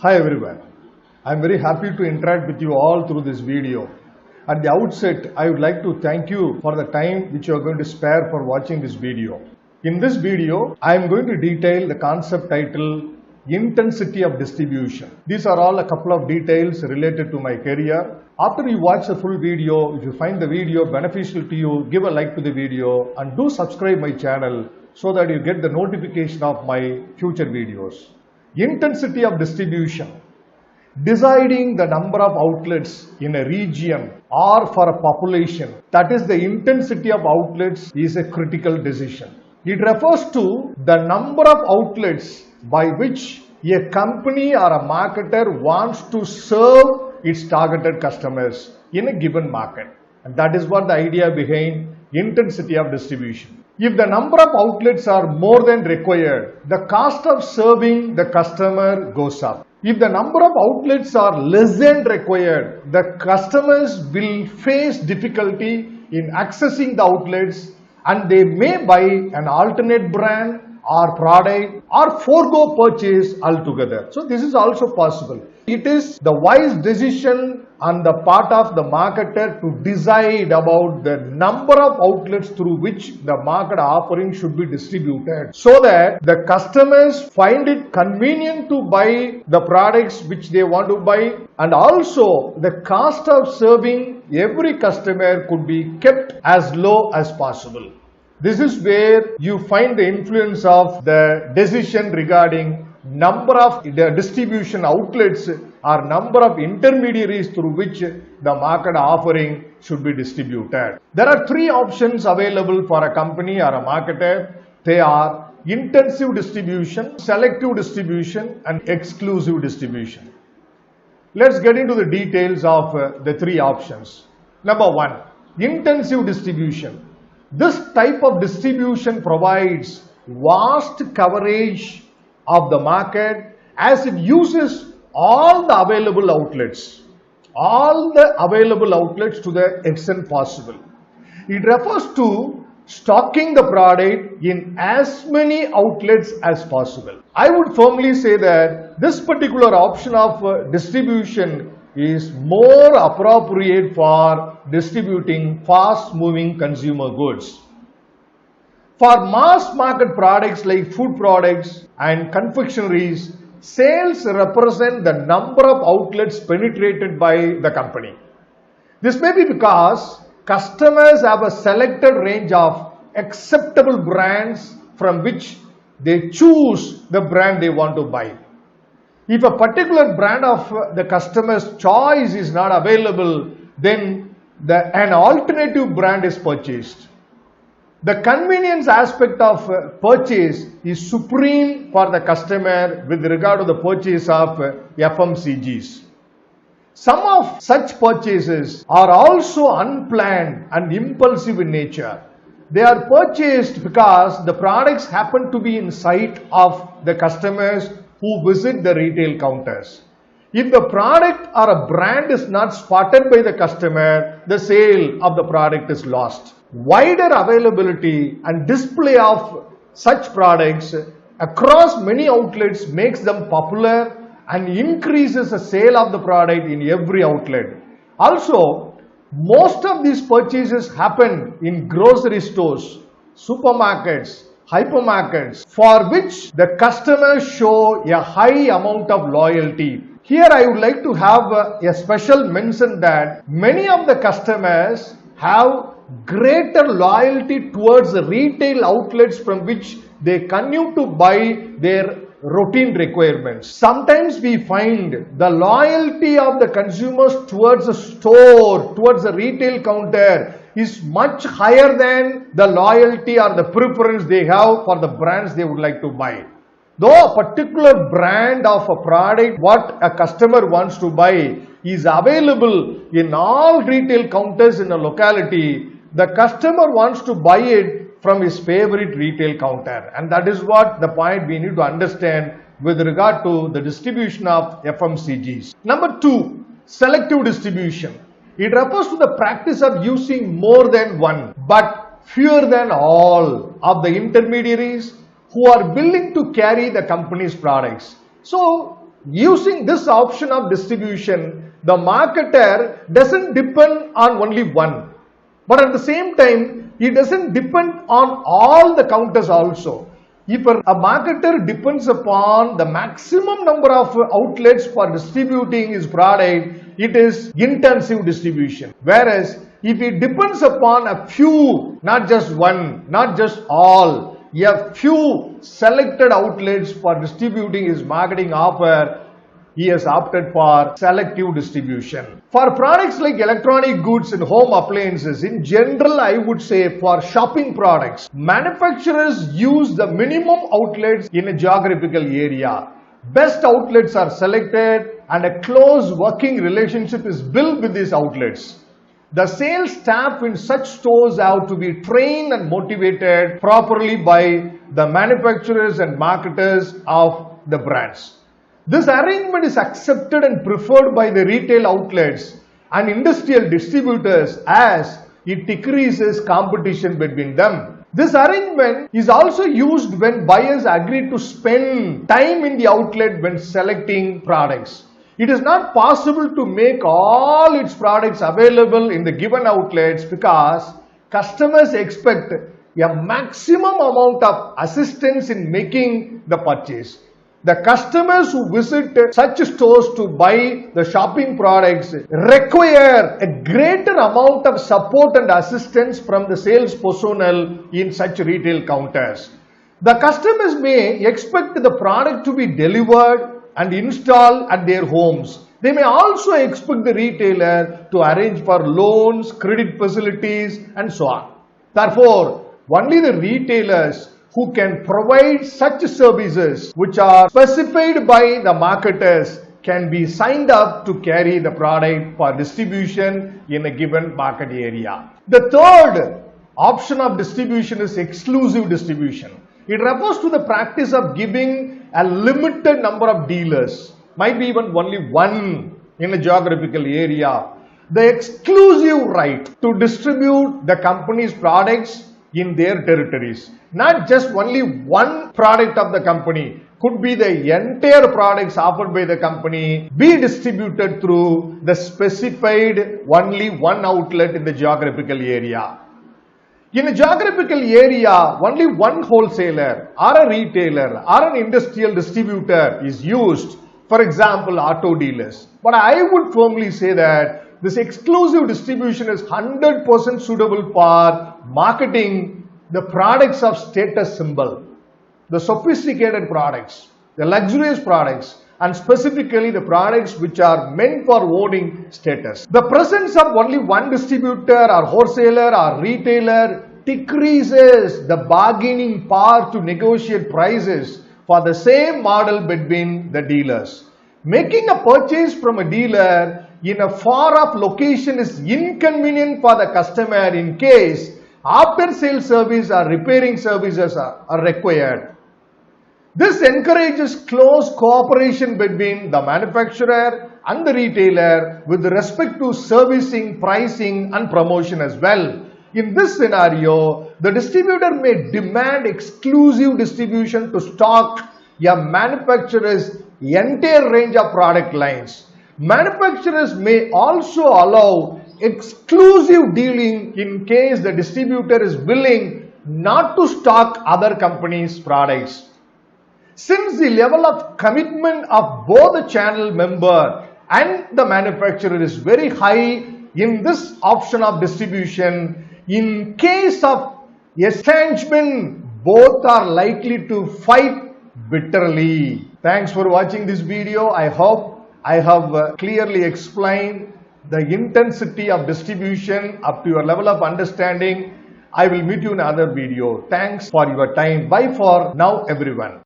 Hi everyone. I am very happy to interact with you all through this video. At the outset, I would like to thank you for the time which you are going to spare for watching this video. In this video, I am going to detail the concept titled Intensity of Distribution. These are all a couple of details related to my career. After you watch the full video, if you find the video beneficial to you, give a like to the video and do subscribe my channel so that you get the notification of my future videos. Intensity of distribution. Deciding the number of outlets in a region or for a population, that is the intensity of outlets, is a critical decision. It refers to the number of outlets by which a company or a marketer wants to serve its targeted customers in a given market. And that is what the idea behind intensity of distribution. If the number of outlets are more than required, the cost of serving the customer goes up. If the number of outlets are less than required, the customers will face difficulty in accessing the outlets and they may buy an alternate brand or product or forego purchase altogether. So this is also possible. It is the wise decision on the part of the marketer to decide about the number of outlets through which the market offering should be distributed so that the customers find it convenient to buy the products which they want to buy, and also the cost of serving every customer could be kept as low as possible. This is where you find the influence of the decision regarding number of the distribution outlets or number of intermediaries through which the market offering should be distributed. There are three options available for a company or a marketer. They are intensive distribution, selective distribution, and exclusive distribution. Let's get into the details of the three options. Number one, intensive distribution. This type of distribution provides vast coverage of the market as it uses all the available outlets to the extent possible. It refers to stocking the product in as many outlets as possible. I would firmly say that this particular option of distribution is more appropriate for distributing fast-moving consumer goods. For mass market products like food products and confectioneries, sales represent the number of outlets penetrated by the company. This may be because customers have a selected range of acceptable brands from which they choose the brand they want to buy. If a particular brand of the customer's choice is not available, then an alternative brand is purchased. The convenience aspect of purchase is supreme for the customer with regard to the purchase of FMCGs. Some of such purchases are also unplanned and impulsive in nature. They are purchased because the products happen to be in sight of the customers who visit the retail counters. If the product or a brand is not spotted by the customer, the sale of the product is lost. Wider availability and display of such products across many outlets makes them popular and increases the sale of the product in every outlet. Also, most of these purchases happen in grocery stores, supermarkets, hypermarkets, for which the customers show a high amount of loyalty. Here I would like to have a special mention that many of the customers have greater loyalty towards the retail outlets from which they continue to buy their routine requirements. Sometimes we find the loyalty of the consumers towards the store, towards the retail counter is much higher than the loyalty or the preference they have for the brands they would like to buy. Though a particular brand of a product what a customer wants to buy is available in all retail counters in a locality, the customer wants to buy it from his favorite retail counter, and that is what the point we need to understand with regard to the distribution of FMCGs. Number two, selective distribution. It refers to the practice of using more than one but fewer than all of the intermediaries who are willing to carry the company's products. So Using this option of distribution, the marketer doesn't depend on only one. But at the same time, he doesn't depend on all the counters also. If a marketer depends upon the maximum number of outlets for distributing his product, it is intensive distribution. Whereas, if he depends upon a few, not just one, not just all, a few selected outlets for distributing his marketing offer, he has opted for selective distribution. For products like electronic goods and home appliances, in general, I would say for shopping products, manufacturers use the minimum outlets in a geographical area. Best outlets are selected and a close working relationship is built with these outlets. The sales staff in such stores have to be trained and motivated properly by the manufacturers and marketers of the brands. This arrangement is accepted and preferred by the retail outlets and industrial distributors as it decreases competition between them. This arrangement is also used when buyers agree to spend time in the outlet when selecting products. It is not possible to make all its products available in the given outlets because customers expect a maximum amount of assistance in making the purchase. The customers who visit such stores to buy the shopping products require a greater amount of support and assistance from the sales personnel in such retail counters. The customers may expect the product to be delivered and installed at their homes. They may also expect the retailer to arrange for loans, credit facilities, and so on. Therefore, only the retailers who can provide such services which are specified by the marketers can be signed up to carry the product for distribution in a given market area. The third option of distribution is exclusive distribution. It refers to the practice of giving a limited number of dealers, might be even only one in a geographical area, the exclusive right to distribute the company's products in their territories. Not just only one product of the company, could be the entire products offered by the company be distributed through the specified only one outlet in the geographical area. In a geographical area, only one wholesaler or a retailer or an industrial distributor is used, for example, auto dealers. But I would firmly say that this exclusive distribution is 100% suitable for marketing the products of status symbol, the sophisticated products, the luxurious products, and specifically the products which are meant for owning status. The presence of only one distributor or wholesaler or retailer decreases the bargaining power to negotiate prices for the same model between the dealers. Making a purchase from a dealer in a far-off location is inconvenient for the customer in case after-sale service or repairing services are required. This encourages close cooperation between the manufacturer and the retailer with respect to servicing, pricing, and promotion as well. In this scenario, the distributor may demand exclusive distribution to stock a manufacturer's entire range of product lines. Manufacturers may also allow exclusive dealing in case the distributor is willing not to stock other companies' products. Since the level of commitment of both the channel member and the manufacturer is very high in this option of distribution, in case of estrangement, both are likely to fight bitterly. Thanks for watching this video. I hope I have clearly explained the intensity of distribution up to your level of understanding. I will meet you in another video. Thanks for your time. Bye for now, everyone.